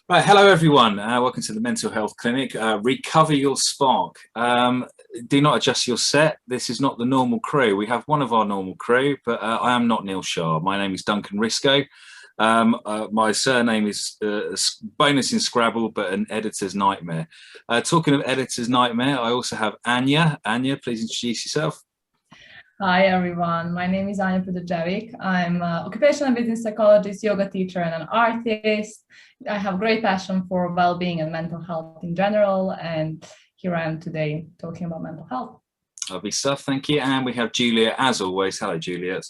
Right, hello everyone. Welcome to the Mental Health Clinic. Recover your spark. Do not adjust your set. This is not the normal crew. We have one of our normal crew, but I am not Neil Shah. My name is Duncan Risco. My surname is bonus in Scrabble, but an editor's nightmare. Talking of editor's nightmare, I also have Anya. Anya, please introduce yourself. Hi everyone, my name is Anya Pudojevic. I'm an occupational business psychologist, yoga teacher, and an artist. I have great passion for well-being and mental health in general, and here I am today talking about mental health. Lovely stuff, thank you. And we have Juliet, as always. Hello, Juliet.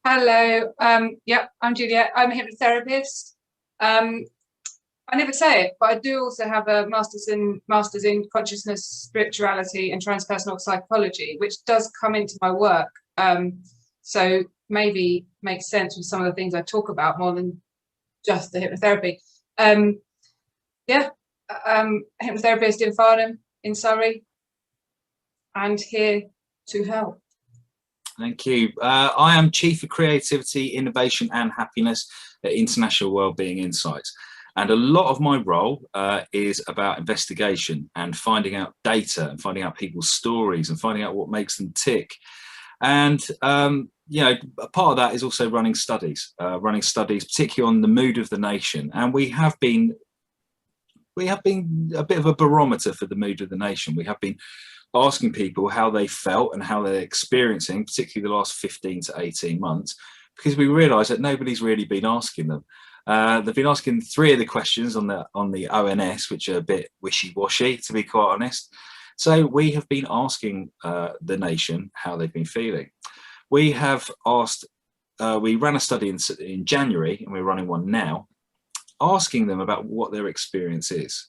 Hello, I'm Juliet. I'm a hypnotherapist. I never say it, but I do also have a master's in consciousness, spirituality, and transpersonal psychology, which does come into my work. So maybe makes sense with some of the things I talk about more than just the hypnotherapy. Hypnotherapist in Farnham, in Surrey, and here to help. Thank you. I am Chief of Creativity, Innovation and Happiness at International Wellbeing Insights. And a lot of my role is about investigation and finding out data and finding out people's stories and finding out what makes them tick. And, a part of that is also running studies, particularly on the mood of the nation. And we have been a bit of a barometer for the mood of the nation. We have been asking people how they felt and how they're experiencing, particularly the last 15 to 18 months, because we realise that nobody's really been asking them. They've been asking three of the questions on the ONS, which are a bit wishy-washy, to be quite honest. So we have been asking the nation how they've been feeling. We have asked, we ran a study in January, and we're running one now, asking them about what their experience is.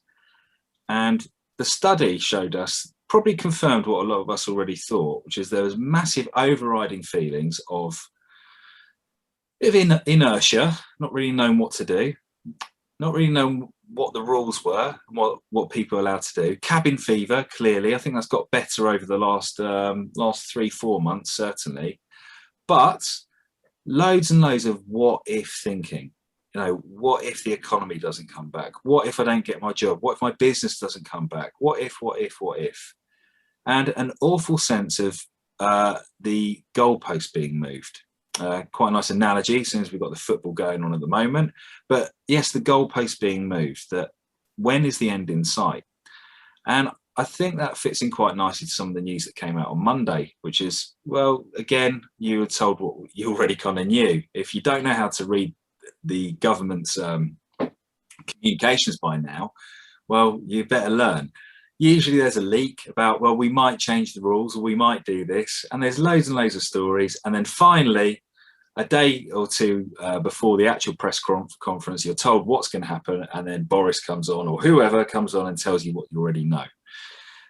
And the study showed us, probably confirmed what a lot of us already thought, which is there was massive overriding feelings of inertia, not really knowing what to do, not really knowing what the rules were, and what people are allowed to do. Cabin fever, clearly, I think that's got better over the last 3-4 months, certainly. But loads and loads of what if thinking. What if the economy doesn't come back? What if I don't get my job? What if my business doesn't come back? What if? And an awful sense of the goalpost being moved. Quite a nice analogy since we've got the football going on at the moment. But yes, the goalpost being moved, that when is the end in sight? And I think that fits in quite nicely to some of the news that came out on Monday, which is, well, again, you were told what you already kind of knew. If you don't know how to read the government's communications by now, well, you better learn. Usually there's a leak about, well, we might change the rules or we might do this. And there's loads and loads of stories. And then finally, a day or two before the actual press conference, you're told what's going to happen. And then Boris comes on, or whoever comes on, and tells you what you already know.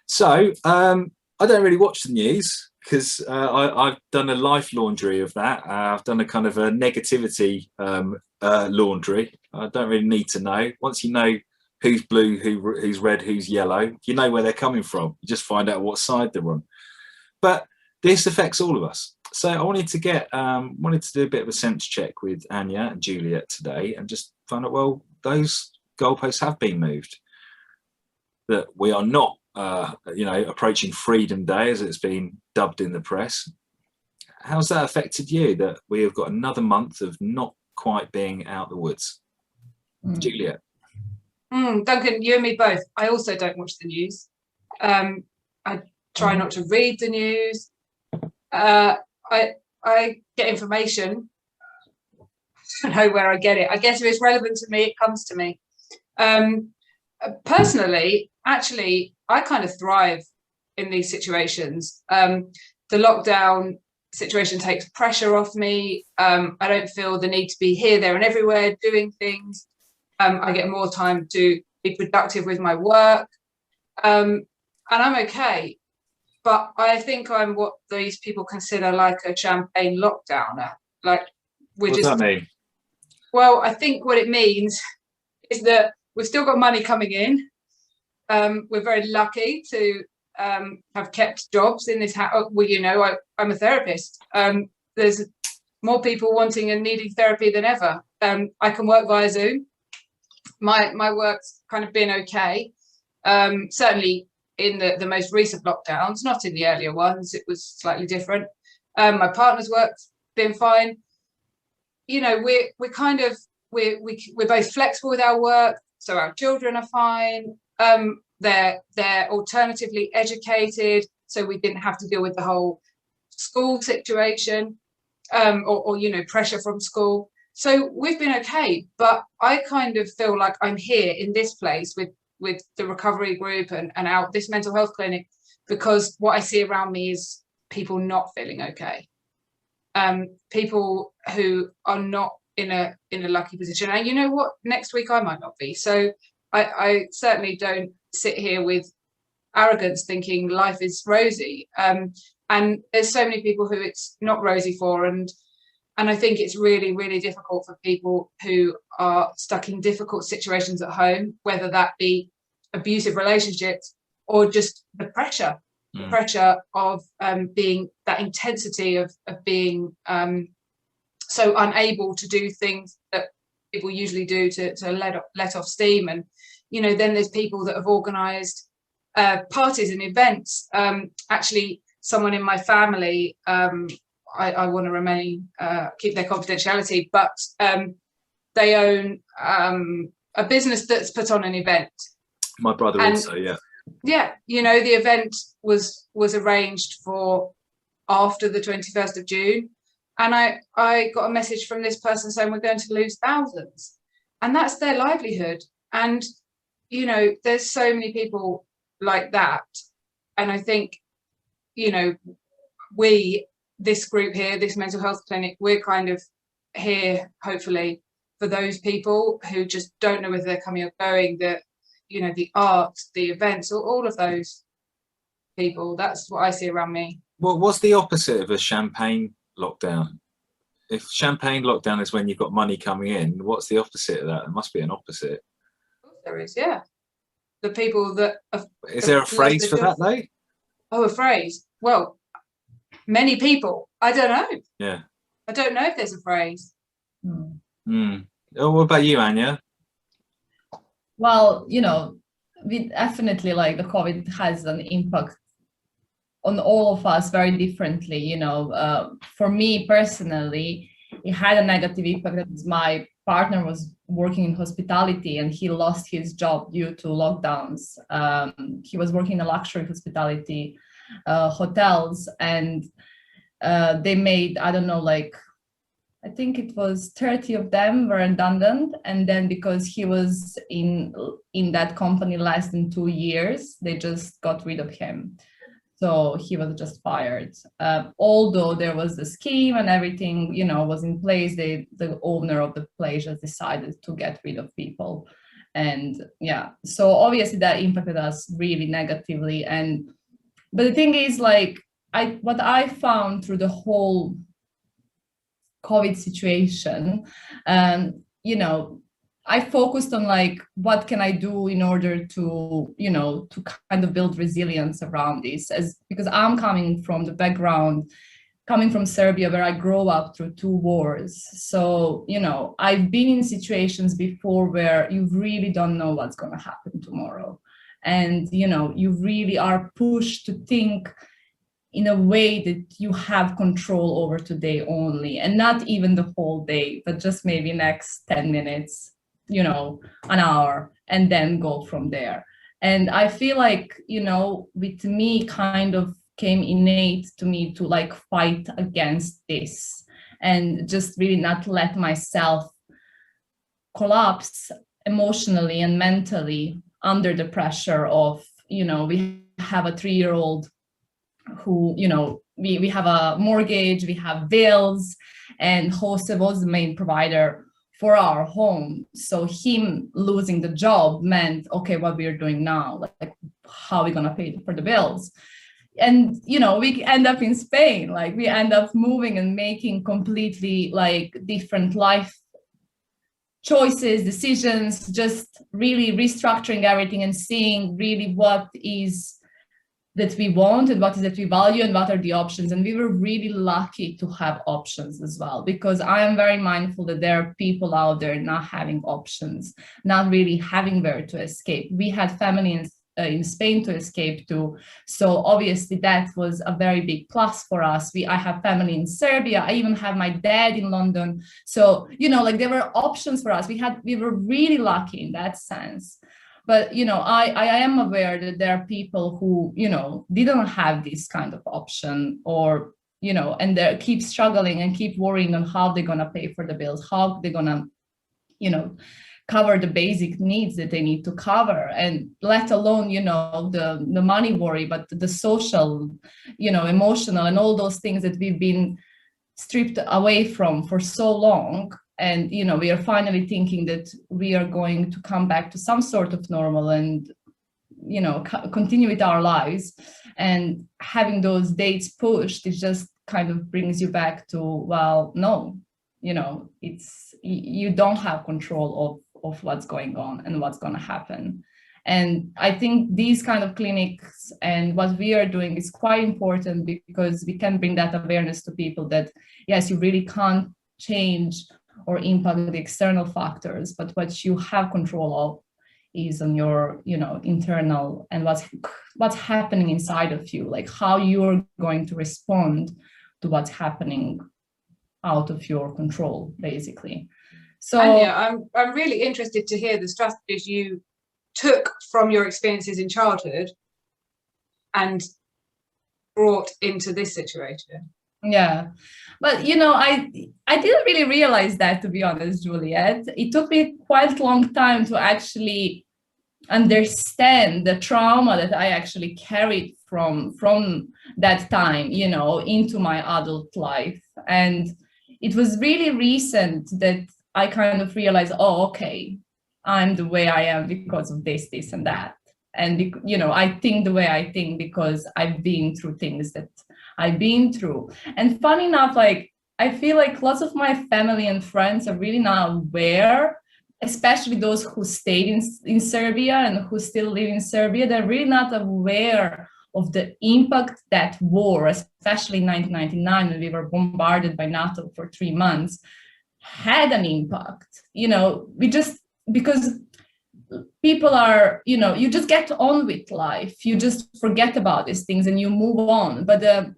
So I don't really watch the news because I've done a life laundry of that. I've done a kind of a negativity laundry. I don't really need to know. Once you know who's blue, who's red, who's yellow, you know where they're coming from. You just find out what side they're on. But this affects all of us. So I wanted to do a bit of a sense check with Anya and Juliet today and just find out, well, those goalposts have been moved. That we are not, approaching Freedom Day, as it's been dubbed in the press. How's that affected you, that we have got another month of not quite being out the woods? Juliet. Duncan, you and me both. I also don't watch the news. I try not to read the news. I get information. I don't know where I get it. I guess if it's relevant to me, it comes to me. Personally, actually, I kind of thrive in these situations. The lockdown situation takes pressure off me. I don't feel the need to be here, there, and everywhere doing things. I get more time to be productive with my work, and I'm okay. But I think I'm what these people consider like a champagne lockdowner. Like what does that mean? Well, I think what it means is that we've still got money coming in. We're very lucky to have kept jobs in this house. Well, I'm a therapist. There's more people wanting and needing therapy than ever. I can work via Zoom. my work's kind of been okay. Certainly in the most recent lockdowns, not in the earlier ones, it was slightly different. My partner's work's been fine. You know, we're kind of we're both flexible with our work, so our children are fine. They're alternatively educated, so we didn't have to deal with the whole school situation, or you know, pressure from school. So we've been okay, but I kind of feel like I'm here in this place with the recovery group and out this mental health clinic, because what I see around me is people not feeling okay. People who are not in a lucky position. And you know what, next week I might not be. So I certainly don't sit here with arrogance thinking life is rosy. And there's so many people who it's not rosy for, and I think it's really, really difficult for people who are stuck in difficult situations at home, whether that be abusive relationships or just the pressure. The pressure of being that intensity of being so unable to do things that people usually do to let off steam. And you know, then there's people that have organised parties and events. Actually, someone in my family, I want to remain keep their confidentiality, but they own a business that's put on an event. My brother also, yeah. Yeah, you know, the event was arranged for after the 21st of June, and I got a message from this person saying we're going to lose thousands, and that's their livelihood. And you know, there's so many people like that, and I think, you know, this group here, this mental health clinic, we're kind of here hopefully for those people who just don't know whether they're coming or going, that you know, the art, the events, all of those people. That's what I see around me. Well, what's the opposite of a champagne lockdown? If champagne lockdown is when you've got money coming in, what's the opposite of that? There must be an opposite. There is, yeah. The people that is there a phrase for that though? Oh, a phrase. Well, many people. I don't know. Yeah. I don't know if there's a phrase. Oh, what about you, Anya? Well, you know, we definitely, like, the COVID has an impact on all of us very differently. You know, for me personally, it had a negative impact because my partner was working in hospitality and he lost his job due to lockdowns. He was working in a luxury hospitality hotels, and they made, I don't know, like, I think it was 30 of them were redundant. And then because he was in that company less than 2 years, they just got rid of him. So he was just fired. Although there was the scheme and everything, you know, was in place, the owner of the place just decided to get rid of people. And yeah, so obviously that impacted us really negatively. But the thing is, like, what I found through the whole COVID situation, you know, I focused on, like, what can I do in order to, you know, to kind of build resilience around this, because I'm coming from the background, coming from Serbia, where I grew up through 2 wars. So, you know, I've been in situations before where you really don't know what's going to happen tomorrow. And, you know, you really are pushed to think in a way that you have control over today only, and not even the whole day, but just maybe next 10 minutes, you know, an hour, and then go from there. And I feel like, you know, with me, kind of came innate to me to, like, fight against this and just really not let myself collapse emotionally and mentally under the pressure of, you know, we have a 3-year-old who, you know, we have a mortgage, we have bills, and Jose was the main provider for our home. So him losing the job meant, okay, what we're doing now, like how are we gonna pay for the bills? And, you know, we end up in Spain, like we end up moving and making completely, like, different life choices, decisions, just really restructuring everything and seeing really what is that we want and what is that we value and what are the options. And we were really lucky to have options as well, because I am very mindful that there are people out there not having options, not really having where to escape. We had family in Spain to escape to, so obviously that was a very big plus for us. I have family in Serbia. I even have my dad in London. So, you know, like there were options for us. We were really lucky in that sense. But, you know, I am aware that there are people who, you know, didn't have this kind of option, or, you know, and they keep struggling and keep worrying on how they're going to pay for the bills, how they're going to, you know, cover the basic needs that they need to cover, and let alone, you know, the money worry, but the social, you know, emotional and all those things that we've been stripped away from for so long. And, you know, we are finally thinking that we are going to come back to some sort of normal and, you know, continue with our lives. And having those dates pushed, it just kind of brings you back to, well, no, you know, you don't have control of what's going on and what's going to happen. And I think these kind of clinics and what we are doing is quite important, because we can bring that awareness to people that, yes, you really can't change or impact the external factors, but what you have control of is on your, you know, internal, and what's happening inside of you, like how you're going to respond to what's happening out of your control, basically. So Anya, I'm really interested to hear the strategies you took from your experiences in childhood and brought into this situation. Yeah, but you know, I didn't really realize that, to be honest, Juliet. It took me quite a long time to actually understand the trauma that I actually carried from that time, you know, into my adult life. And it was really recent that I kind of realized, oh, okay, I'm the way I am because of this, and that. And, you know, I think the way I think because I've been through things that I've been through. And funny enough, like, I feel like lots of my family and friends are really not aware, especially those who stayed in Serbia and who still live in Serbia. They're really not aware of the impact that war, especially in 1999, when we were bombarded by NATO for 3 months, had an impact. You know, because people are, you know, you just get on with life, you just forget about these things and you move on, but the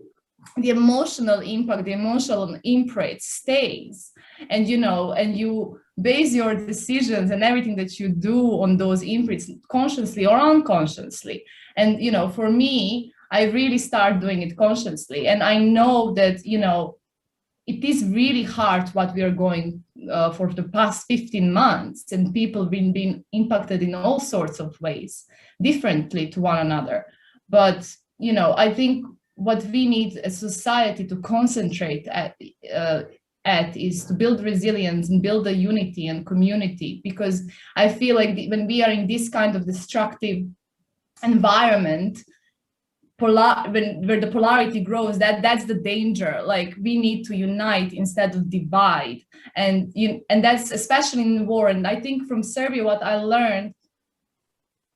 emotional impact, the emotional imprint stays. And, you know, and you base your decisions and everything that you do on those imprints, consciously or unconsciously. And, you know, for me, I really start doing it consciously. And I know that, you know, it is really hard what we are going for the past 15 months, and people been impacted in all sorts of ways, differently to one another. But, you know, I think what we need as society to concentrate at is to build resilience and build a unity and community, because I feel like when we are in this kind of destructive environment, where the polarity grows, that's the danger. Like, we need to unite instead of divide, and that's especially in war. And I think from Serbia, what I learned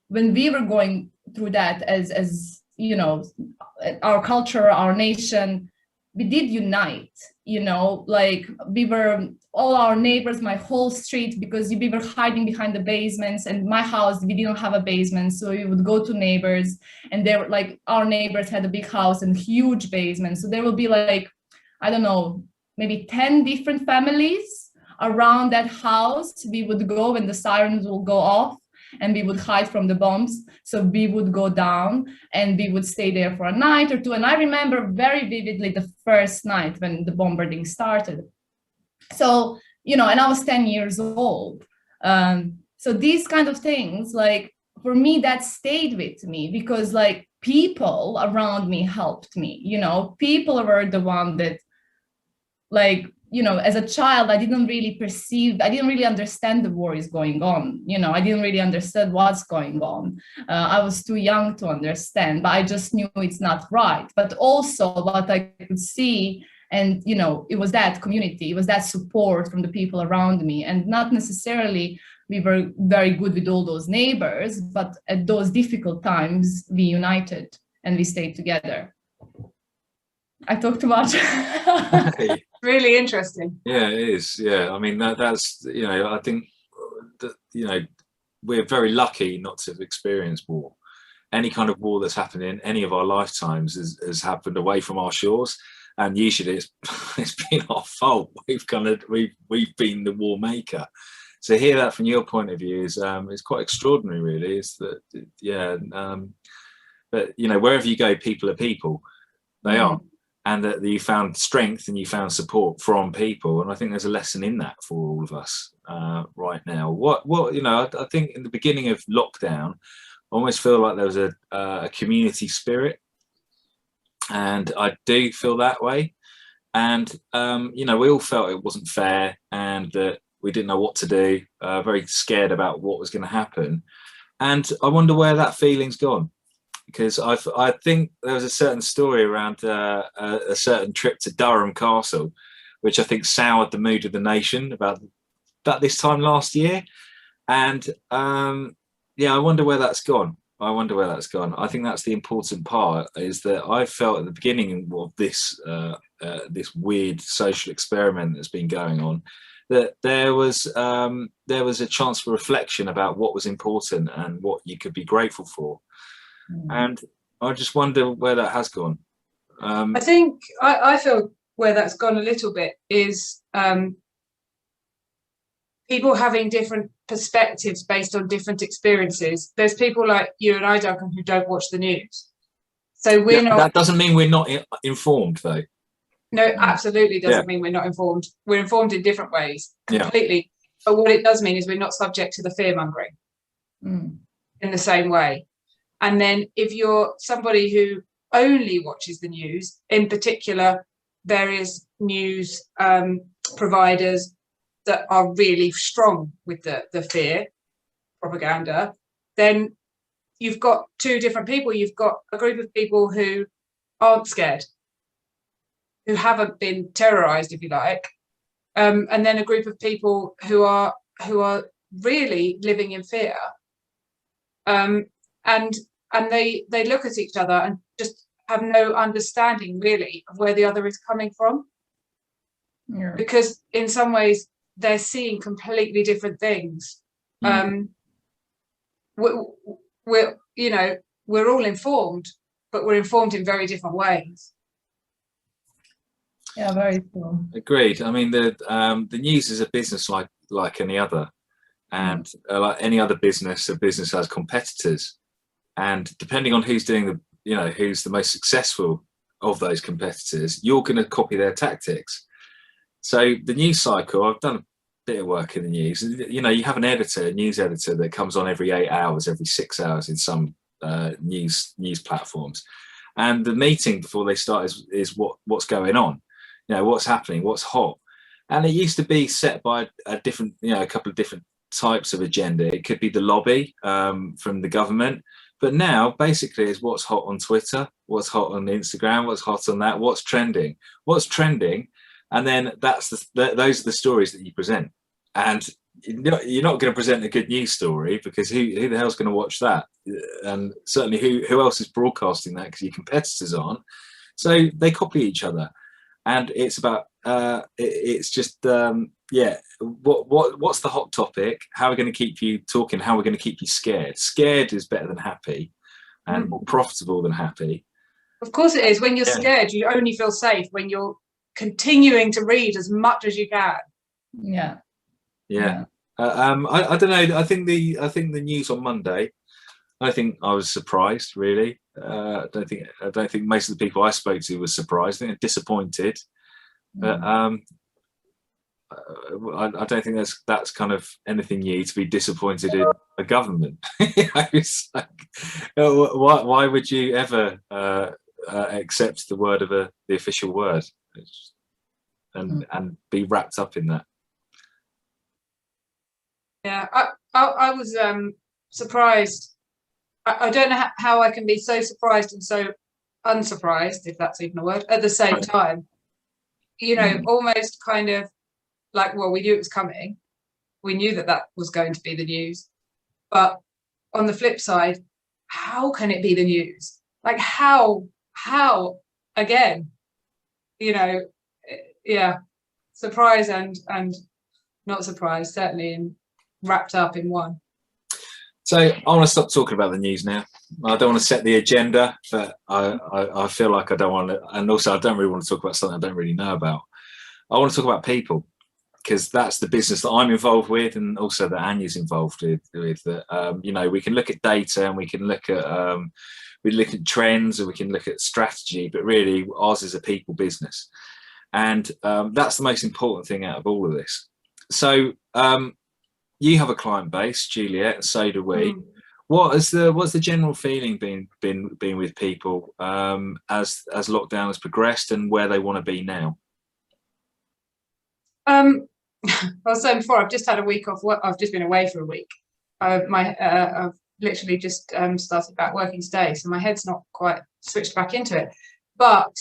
when we were going through that, as you know, our culture, our nation, we did unite. You know, like, we were all our neighbors, my whole street, because we were hiding behind the basements, and my house, we didn't have a basement, so we would go to neighbors, and they were like, our neighbors had a big house and huge basement, so there will be like, I don't know, maybe 10 different families around that house. We would go when the sirens will go off, and we would hide from the bombs. So we would go down and we would stay there for a night or two. And I remember very vividly the first night when the bombarding started. So, you know, and I was 10 years old. So these kind of things, like, for me, that stayed with me, because like, people around me helped me. You know, people were the one that, like, you know, as a child, I didn't really understand the war is going on. You know, I didn't really understand what's going on. I was too young to understand, but I just knew it's not right. But also what I could see, and, you know, it was that community, it was that support from the people around me. And not necessarily we were very good with all those neighbors, but at those difficult times, we united and we stayed together. I talk too much. Really interesting. Yeah, it is. Yeah, I mean that's I think that we're very lucky not to have experienced war. Any kind of war that's happened in any of our lifetimes has happened away from our shores, and usually it's been our fault. We've been the war maker. So hear that from your point of view is quite extraordinary, really. Is that but wherever you go, people are people. They are. And that you found strength and you found support from people, and I think there's a lesson in that for all of us right now. I think in the beginning of lockdown, I almost feel like there was a community spirit, and I do feel that way. And we all felt it wasn't fair, and that we didn't know what to do. Very scared about what was going to happen, and I wonder where that feeling's gone. Because I think there was a certain story around a certain trip to Durham Castle, which I think soured the mood of the nation about this time last year. And I wonder where that's gone. I think that's the important part, is that I felt at the beginning of this weird social experiment that's been going on, that there was a chance for reflection about what was important and what you could be grateful for. And I just wonder where that has gone. I think I feel where that's gone a little bit is people having different perspectives based on different experiences. There's people like you and I, Duncan, who don't watch the news. So we're not. That doesn't mean we're not informed, though. No, absolutely doesn't mean we're not informed. We're informed in different ways, completely. But what it does mean is we're not subject to the fear-mongering in the same way. And then if you're somebody who only watches the news, in particular, various news providers that are really strong with the fear propaganda, then you've got two different people. You've got a group of people who aren't scared, who haven't been terrorized, if you like, and then a group of people who are really living in fear. And they look at each other and just have no understanding really of where the other is coming from, because in some ways they're seeing completely different things. We're all informed, but we're informed in very different ways. Yeah, very cool. Agreed. I mean, the news is a business like any other, and like any other business, a business has competitors. And depending on who's doing who's the most successful of those competitors, you're going to copy their tactics. So the news cycle, I've done a bit of work in the news. You have a news editor that comes on every 8 hours, every 6 hours in some news platforms. And the meeting before they start is what's going on, what's happening, what's hot. And it used to be set by a couple of different types of agenda. It could be the lobby from the government. But now, basically, is what's hot on Twitter, what's hot on Instagram, what's hot on that, what's trending, and then those are the stories that you present. And you're not going to present a good news story, because who the hell's going to watch that? And certainly, who else is broadcasting that? Because your competitors aren't. So they copy each other, and it's about it's just what's the hot topic? How are we going to keep you talking? How are we going to keep you scared? Scared is better than happy, and more profitable than happy. Of course it is. When you're scared, you only feel safe when you're continuing to read as much as you can. I don't know. I think the news on Monday, I think I was surprised, really. I don't think most of the people I spoke to were surprised. I think they're disappointed. But I don't think that's kind of anything new to be disappointed in a government. It's like, why would you ever accept the word of the official word and be wrapped up in that? Yeah, I was surprised. I don't know how I can be so surprised and so unsurprised, if that's even a word, at the same time. Almost kind of like, well, we knew it was coming. We knew that was going to be the news. But on the flip side, how can it be the news? like how again, you know, yeah, surprise and not surprised, certainly, and wrapped up in one. So I want to stop talking about the news now. I don't want to set the agenda, but I feel like I don't want to, and also I don't really want to talk about something I don't really know about. I want to talk about people, because that's the business that I'm involved with, and also that Anya's involved with. That you know, we can look at data and we can look at trends and we can look at strategy, but really ours is a people business, and that's the most important thing out of all of this. So you have a client base, Juliet, and so do we. What's the general feeling been with people as lockdown has progressed, and where they want to be now? I was saying before, I've just had a week off work. I've just been away for a week. I've literally just started back working today, so my head's not quite switched back into it. But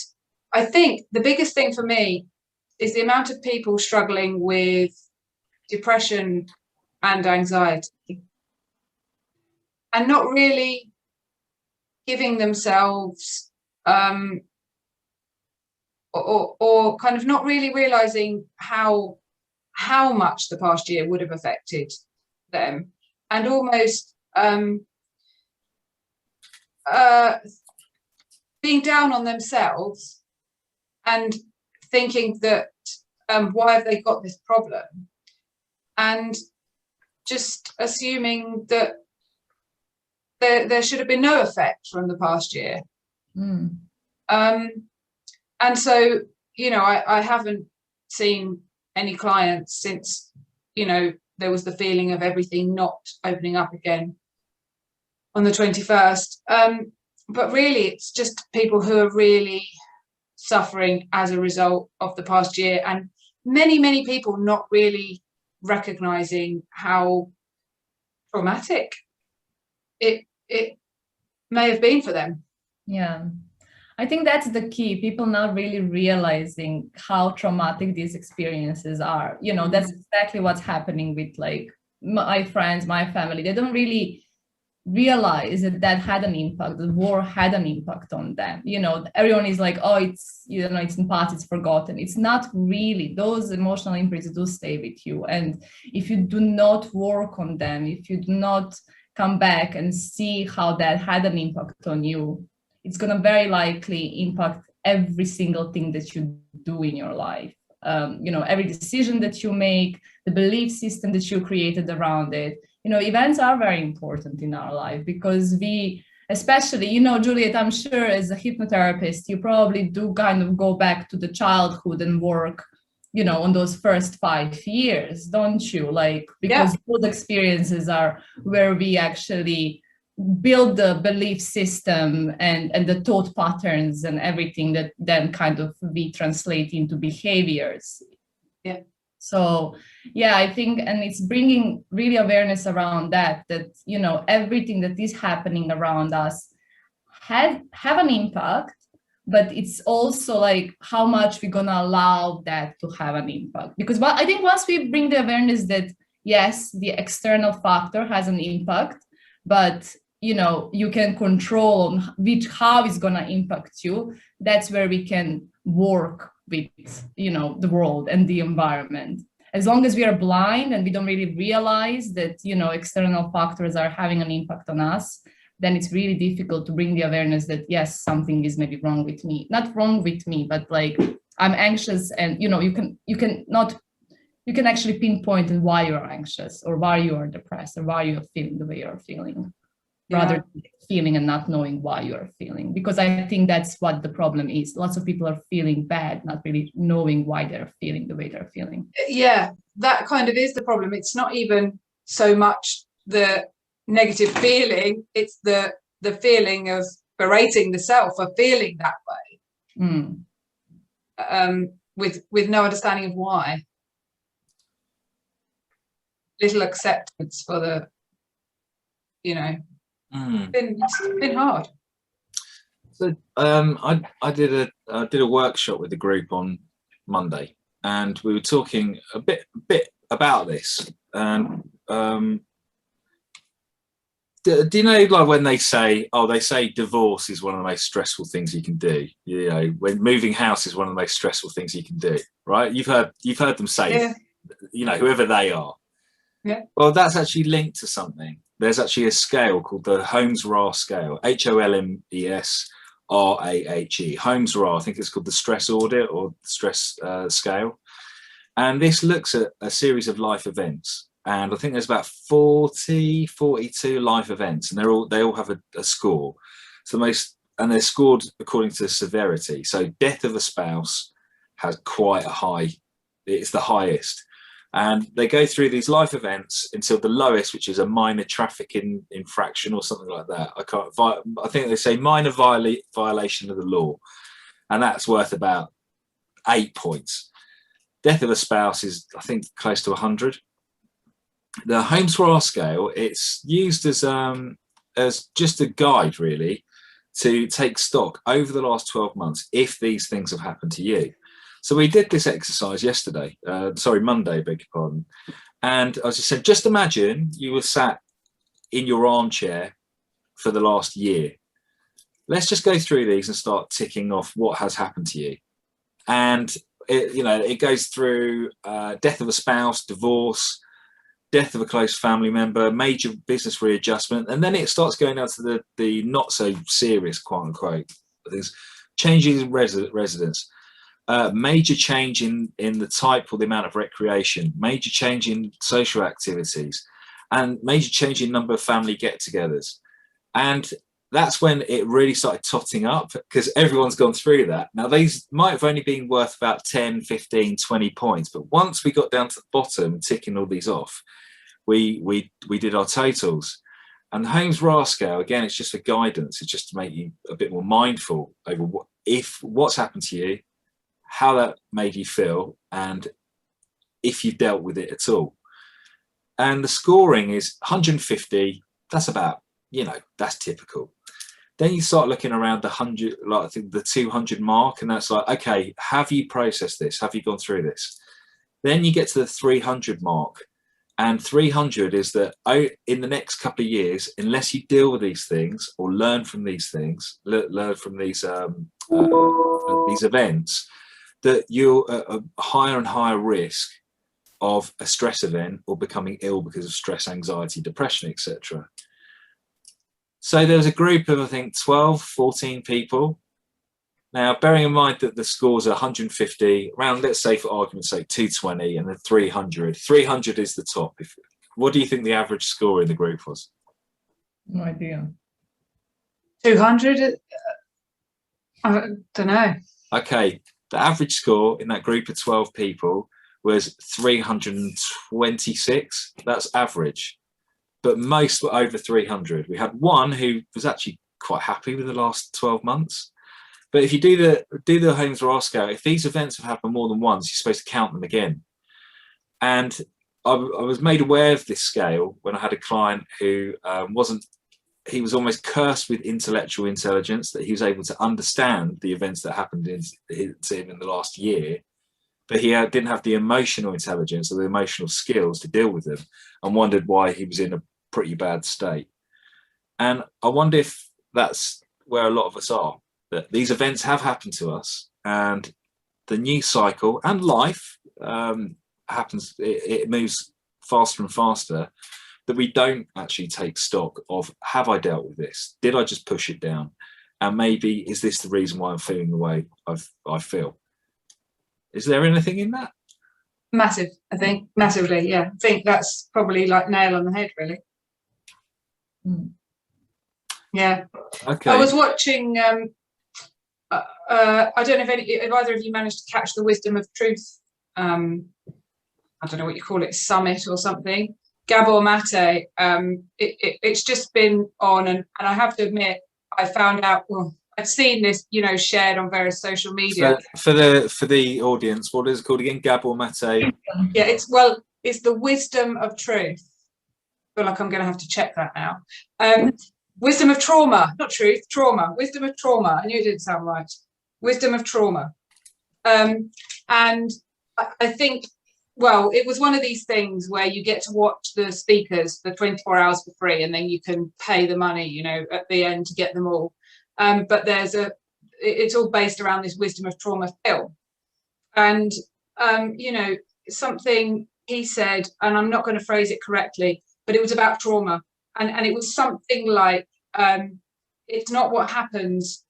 I think the biggest thing for me is the amount of people struggling with depression and anxiety, and not really giving themselves or kind of not really realizing how much the past year would have affected them, and almost being down on themselves and thinking that why have they got this problem, and just assuming that there should have been no effect from the past year. And so, you know, I haven't seen any clients since, you know, there was the feeling of everything not opening up again on the 21st. But really, it's just people who are really suffering as a result of the past year, and many people not really recognizing how traumatic it may have been for them. Yeah, I think that's the key. People not really realizing how traumatic these experiences are. You know, that's exactly what's happening with like my friends, my family. They don't really realize that had an impact. The war had an impact on them. You know, everyone is like, oh, it's, you know, it's in past, it's forgotten. It's not really. Those emotional imprints do stay with you, and if you do not work on them, if you do not come back and see how that had an impact on you, it's going to very likely impact every single thing that you do in your life. You know, every decision that you make, the belief system that you created around it. You know, events are very important in our life, because we, especially, you know, Juliet, I'm sure as a hypnotherapist, you probably do kind of go back to the childhood and work, you know, on those first 5 years, don't you? Like, because those experiences are where we actually build the belief system and the thought patterns and everything that then kind of we translate into behaviors. Yeah. So yeah, I think, and it's bringing really awareness around that, you know, everything that is happening around us have an impact, but it's also like how much we're gonna allow that to have an impact. Because I think once we bring the awareness that yes, the external factor has an impact, but you know, you can control how it's gonna impact you, that's where we can work with, you know, the world and the environment. As long as we are blind and we don't really realize that, you know, external factors are having an impact on us, then it's really difficult to bring the awareness that yes, something is maybe wrong with me. Not wrong with me, but like I'm anxious, and you know, you can actually pinpoint why you're anxious or why you are depressed or why you're feeling the way you're feeling, rather than feeling and not knowing why you're feeling. Because I think that's what the problem is. Lots of people are feeling bad, not really knowing why they're feeling the way they're feeling. Yeah, that kind of is the problem. It's not even so much the negative feeling, it's the feeling of berating the self for feeling that way, with no understanding of why. Little acceptance for the, you know, it's been hard. So I did a workshop with the group on Monday, and we were talking a bit about this, and do you know, like when they say divorce is one of the most stressful things you can do, you know, when moving house is one of the most stressful things you can do, right? You've heard them say, you know, whoever they are. Yeah. Well, that's actually linked to something. There's actually a scale called the Holmes-Rahe scale, HOLMESRAHE. Holmes-Rahe, I think it's called the stress audit or stress scale. And this looks at a series of life events. And I think there's about 42 life events, and they all have a score. So and they're scored according to severity. So death of a spouse has quite a high, it's the highest. And they go through these life events until the lowest, which is a minor traffic infraction or something like that. I think they say minor violation of the law, and that's worth about 8 points. Death of a spouse is, I think, close to 100. The Holmes-Rahe scale, it's used as just a guide, really, to take stock over the last 12 months if these things have happened to you. So we did this exercise Monday, beg your pardon. And as I said, just imagine you were sat in your armchair for the last year. Let's just go through these and start ticking off what has happened to you. And it goes through death of a spouse, divorce, death of a close family member, major business readjustment, and then it starts going down to the not so serious, quote unquote, things, changes in residence, major change in the type or the amount of recreation, major change in social activities, and major change in number of family get-togethers. And that's when it really started totting up, because everyone's gone through that. Now, these might have only been worth about 10, 15, 20 points, but once we got down to the bottom, ticking all these off, we did our totals. And the Holmes-Rahe scale, again, it's just for guidance. It's just to make you a bit more mindful over what's happened to you, how that made you feel, and if you've dealt with it at all. And the scoring is 150. That's about, that's typical. Then you start looking around the 100, like I think the 200 mark, and that's like, okay, have you processed this? Have you gone through this? Then you get to the 300 mark, and 300 is that in the next couple of years, unless you deal with these things or learn from these things, learn from these events, that you're at a higher and higher risk of a stress event or becoming ill because of stress, anxiety, depression, etc. So there was a group of, I think, 12, 14 people. Now, bearing in mind that the scores are 150, around, let's say for argument's sake, 220 and then 300. 300 is the top. What do you think the average score in the group was? No idea. 200? I don't know. Okay, the average score in that group of 12 people was 326. That's average. But most were over 300. We had one who was actually quite happy with the last 12 months. But if you do the Holmes-Rahe scale, if these events have happened more than once, you're supposed to count them again. And I was made aware of this scale when I had a client who he was almost cursed with intellectual intelligence, that he was able to understand the events that happened to him in the last year, but he didn't have the emotional intelligence or the emotional skills to deal with them, and wondered why he was in a pretty bad state. And I wonder if that's where a lot of us are, that these events have happened to us, and the news cycle and life happens, it moves faster and faster, that we don't actually take stock of, have I dealt with this? Did I just push it down? And maybe, is this the reason why I'm feeling the way I feel? Is there anything in that? Massive, I think. Massively, yeah. I think that's probably like nail on the head, really. Yeah. Okay. I was watching, I don't know if either of you managed to catch the Wisdom of Truth, I don't know what you call it, summit or something. Gabor Mate, it's just been on, and I have to admit, I found out, well, I'd seen this, shared on various social media. For the audience, what is it called again? Gabor Mate. Yeah, it's the Wisdom of Truth. I feel like I'm going to have to check that now. Wisdom of Trauma, not truth, trauma. Wisdom of Trauma. I knew it didn't sound right. Wisdom of Trauma. And I think well, it was one of these things where you get to watch the speakers for 24 hours for free, and then you can pay the money, you know, at the end to get them all. But it's all based around this wisdom of trauma film. And, you know, something he said, and I'm not going to phrase it correctly, but it was about trauma. And it was something like, it's not what happens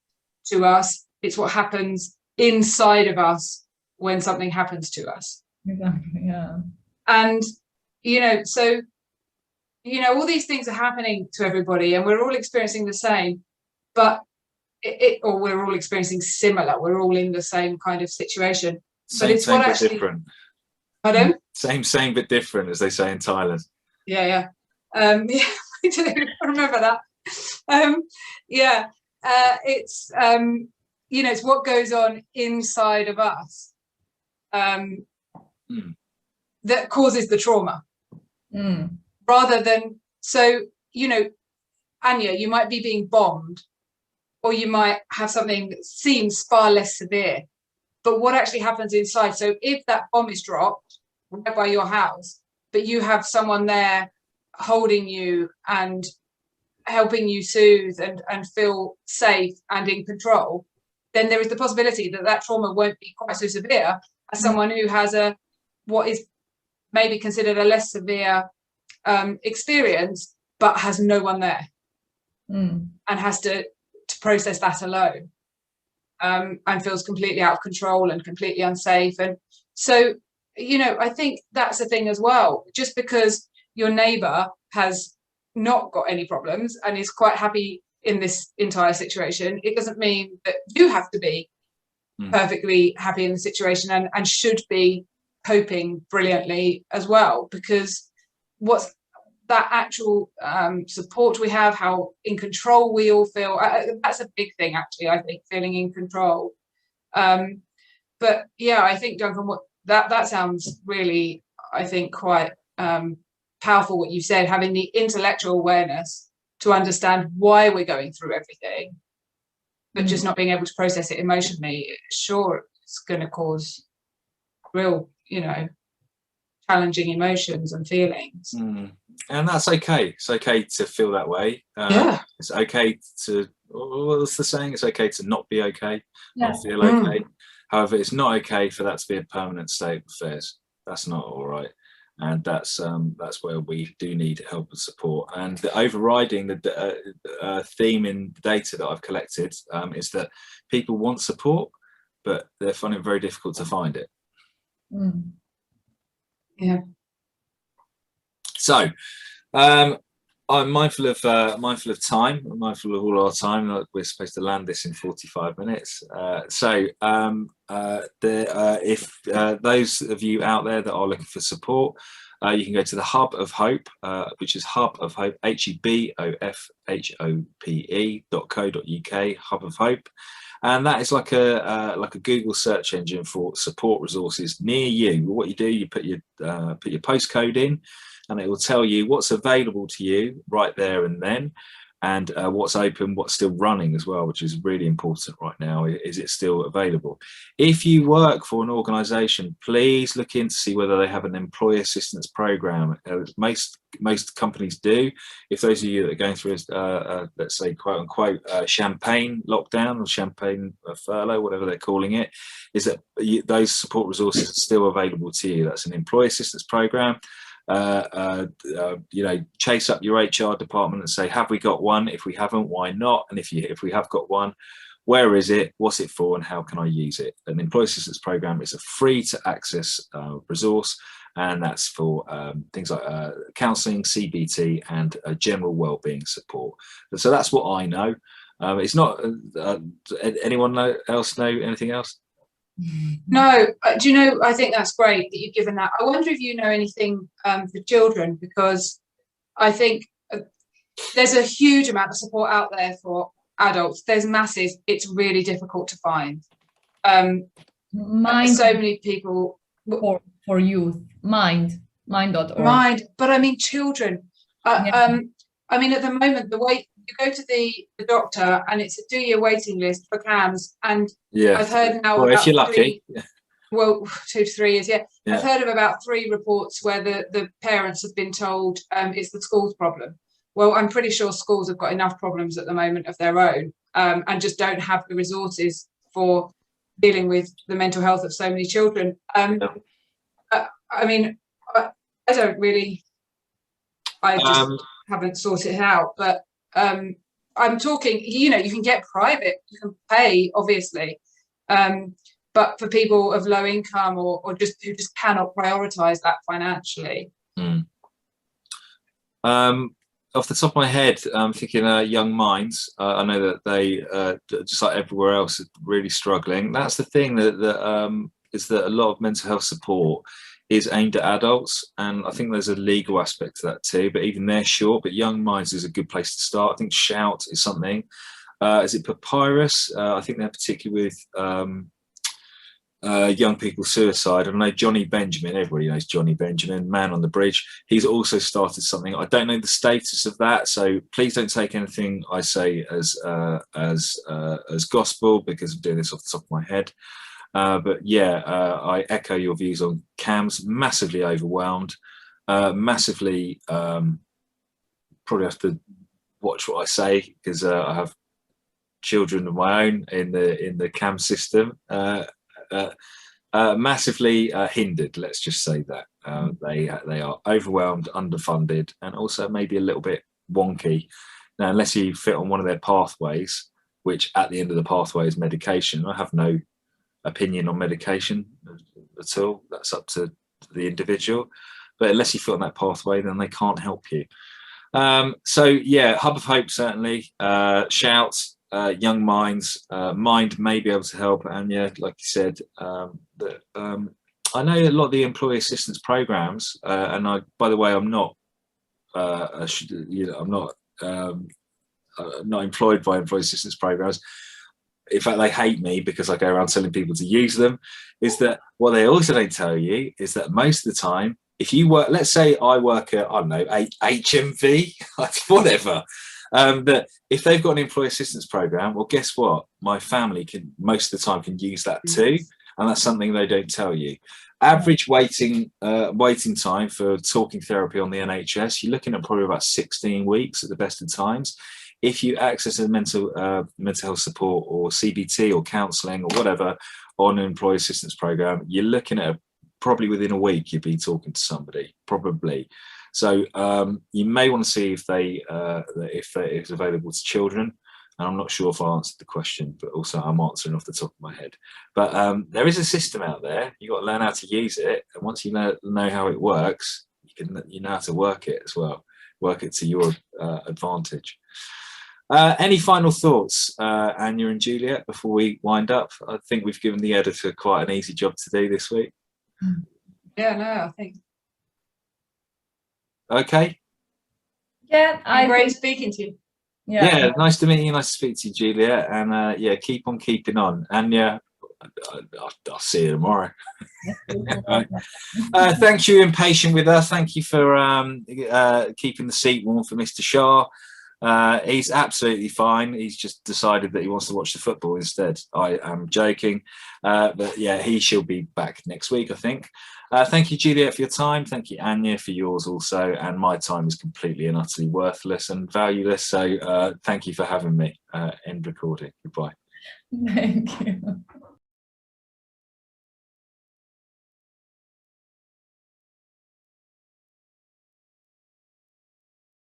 to us, it's what happens inside of us when something happens to us. Exactly, yeah. And, you know, so, you know, all these things are happening to everybody and we're all experiencing the same, but or we're all experiencing similar, we're all in the same kind of situation. Same, but it's same what but actually different. Pardon? Same but different, as they say in Thailand. Yeah, I do remember that. It's you know, it's what goes on inside of us that causes the trauma, rather than, so, you know, Anya, you might be being bombed, or you might have something that seems far less severe, but what actually happens inside? So if that bomb is dropped right by your house, but you have someone there holding you and helping you soothe and feel safe and in control, then there is the possibility that that trauma won't be quite so severe as someone who has what is maybe considered a less severe experience, but has no one there and has to process that alone, and feels completely out of control and completely unsafe. And so, you know, I think that's the thing as well. Just because your neighbour has not got any problems and is quite happy in this entire situation, it doesn't mean that you have to be perfectly happy in the situation and should be coping brilliantly as well, because what's that actual support we have, how in control we all feel, that's a big thing actually, I think, feeling in control. But yeah, I think, Duncan, what that sounds really, I think, quite powerful what you said, having the intellectual awareness to understand why we're going through everything, but just not being able to process it emotionally. Sure, it's going to cause real, you know, challenging emotions and feelings. And that's okay. It's okay to feel that way. It's okay to, what's the saying? It's okay to not be okay, not feel okay. However, it's not okay for that to be a permanent state of affairs. That's not all right. And that's where we do need help and support. And the overriding the theme in the data that I've collected is that people want support, but they're finding it very difficult to find it. Yeah. So I'm mindful of time. I'm mindful of all our time. We're supposed to land this in 45 minutes. If those of you out there that are looking for support, you can go to the Hub of Hope, which is Hub of Hope, HUBOFHOPE.co.uk, Hub of Hope. And that is like a Google search engine for support resources near you. What you do, you put your postcode in, and it will tell you what's available to you right there and then, and what's open, what's still running as well, which is really important right now. Is it still available? If you work for an organisation, please look in to see whether they have an employee assistance program. Most companies do. If those of you that are going through, let's say, quote unquote, champagne lockdown or champagne furlough, whatever they're calling it, is that those support resources are still available to you. That's an employee assistance program. You know, chase up your HR department and say, have we got one? If we haven't, why not? And if we have got one, where is it? What's it for? And how can I use it? An employee assistance program is a free to access resource, and that's for things like counselling, CBT, and general wellbeing support. So that's what I know. It's not. Anyone else know anything else? No, do you know, I think that's great that you've given that. I wonder if you know anything for children, because I think there's a huge amount of support out there for adults. There's masses. It's really difficult to find. So many people. For youth, mind.org. Mind, but I mean children. I mean, at the moment, the way you go to the doctor and it's a 2-year waiting list for CAMS, and I've heard now, well, about if you're lucky. well, 2 to 3 years, yeah. Yeah. I've heard of about 3 reports where the parents have been told it's the school's problem. Well, I'm pretty sure schools have got enough problems at the moment of their own, and just don't have the resources for dealing with the mental health of so many children. I mean, I don't really, I just haven't sorted it out, but I'm talking, you know, you can get private, you can pay, obviously, but for people of low income or just who just cannot prioritize that financially. Off the top of my head, I'm thinking Young Minds. I know that they, just like everywhere else, are really struggling. That's the thing is that a lot of mental health support is aimed at adults, and I think there's a legal aspect to that too, but even they're short. But Young Minds is a good place to start. I think Shout is something. Is it Papyrus? I think they're particularly with young people suicide. I know Johnny Benjamin, everybody knows Johnny Benjamin, Man on the Bridge. He's also started something. I don't know the status of that, so please don't take anything I say as gospel, because I'm doing this off the top of my head. But yeah, I echo your views on CAMHS. Massively overwhelmed, massively probably have to watch what I say, because I have children of my own in the CAMHS system. Massively hindered, let's just say that. They are overwhelmed, underfunded, and also maybe a little bit wonky. Now, unless you fit on one of their pathways, which at the end of the pathway is medication. I have no opinion on medication at all. That's up to the individual. But unless you fit on that pathway, then they can't help you. So yeah, Hub of Hope certainly. Shout. Young Minds, Mind may be able to help, and yeah, like you said, that I know a lot of the employee assistance programs, and by the way, I'm not, I'm not employed by employee assistance programs. In fact, they hate me because I go around telling people to use them. Is that what they also don't tell you is that most of the time, if you work, let's say I work at, I don't know, HMV, whatever. That if they've got an employee assistance program, well, guess what? My family can most of the time can use that too, and that's something they don't tell you. Average waiting time for talking therapy on the NHS, you're looking at probably about 16 weeks at the best of times. If you access a mental health support or CBT or counselling or whatever on an employee assistance program, you're looking at probably within a week you'd be talking to somebody, probably. So you may want to see if it's available to children. And I'm not sure if I answered the question, but also I'm answering off the top of my head. But there is a system out there. You've got to learn how to use it. And once you know how it works, you know how to work it as well. Work it to your advantage. Any final thoughts, Anya and Juliet, before we wind up? I think we've given the editor quite an easy job to do this week. Yeah, no, I think. Okay. Yeah, great speaking to you. Yeah, nice to meet you. Nice to speak to you, Juliet. And yeah, keep on keeping on. And yeah, I'll see you tomorrow. Thank you, impatient with us. Thank you for keeping the seat warm for Mr. Shah. He's absolutely fine. He's just decided that he wants to watch the football instead. I am joking. But yeah, he shall be back next week, I think. Thank you, Juliet, for your time. Thank you, Anya, for yours also. And my time is completely and utterly worthless and valueless. So thank you for having me. End recording. Goodbye. Thank you.